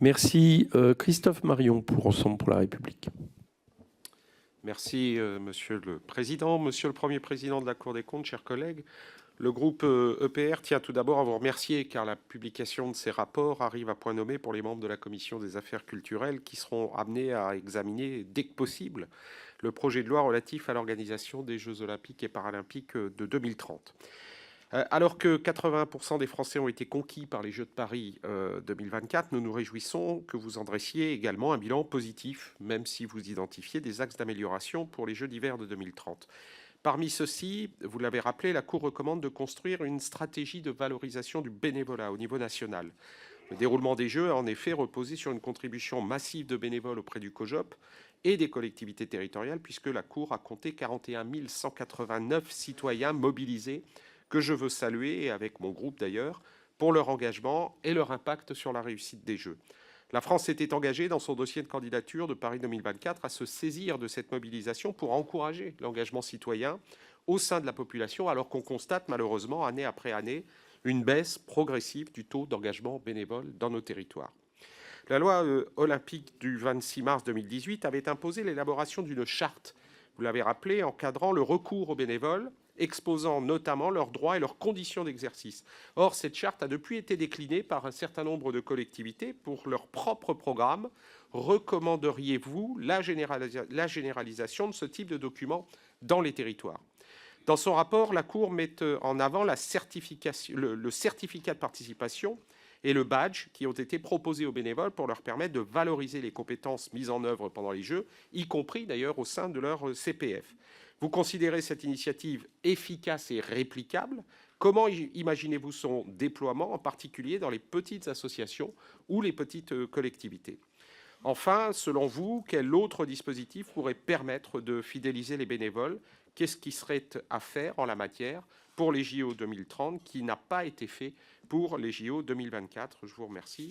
Merci. Christophe Marion pour Ensemble pour la République. Merci, Monsieur le Président. Monsieur le Premier Président de la Cour des comptes, chers collègues, le groupe EPR tient tout d'abord à vous remercier car la publication de ces rapports arrive à point nommé pour les membres de la Commission des affaires culturelles qui seront amenés à examiner dès que possible le projet de loi relatif à l'organisation des Jeux olympiques et paralympiques de 2030. Alors que 80% des Français ont été conquis par les Jeux de Paris 2024, nous nous réjouissons que vous en dressiez également un bilan positif, même si vous identifiez des axes d'amélioration pour les Jeux d'hiver de 2030. Parmi ceux-ci, vous l'avez rappelé, la Cour recommande de construire une stratégie de valorisation du bénévolat au niveau national. Le déroulement des Jeux a en effet reposé sur une contribution massive de bénévoles auprès du COJOP et des collectivités territoriales, puisque la Cour a compté 41 189 citoyens mobilisés, que je veux saluer, et avec mon groupe d'ailleurs, pour leur engagement et leur impact sur la réussite des Jeux. La France s'était engagée dans son dossier de candidature de Paris 2024 à se saisir de cette mobilisation pour encourager l'engagement citoyen au sein de la population, alors qu'on constate malheureusement, année après année, une baisse progressive du taux d'engagement bénévole dans nos territoires. La loi olympique du 26 mars 2018 avait imposé l'élaboration d'une charte, vous l'avez rappelé, encadrant le recours aux bénévoles, exposant notamment leurs droits et leurs conditions d'exercice. Or, cette charte a depuis été déclinée par un certain nombre de collectivités pour leur propre programme. Recommanderiez-vous la généralisation de ce type de document dans les territoires ? Dans son rapport, la Cour met en avant le certificat de participation et le badge qui ont été proposés aux bénévoles pour leur permettre de valoriser les compétences mises en œuvre pendant les Jeux, y compris d'ailleurs au sein de leur CPF. Vous considérez cette initiative efficace et réplicable? Comment imaginez-vous son déploiement, en particulier dans les petites associations ou les petites collectivités? Enfin, selon vous, quel autre dispositif pourrait permettre de fidéliser les bénévoles? Qu'est-ce qui serait à faire en la matière pour les JO 2030 qui n'a pas été fait pour les JO 2024? Je vous remercie.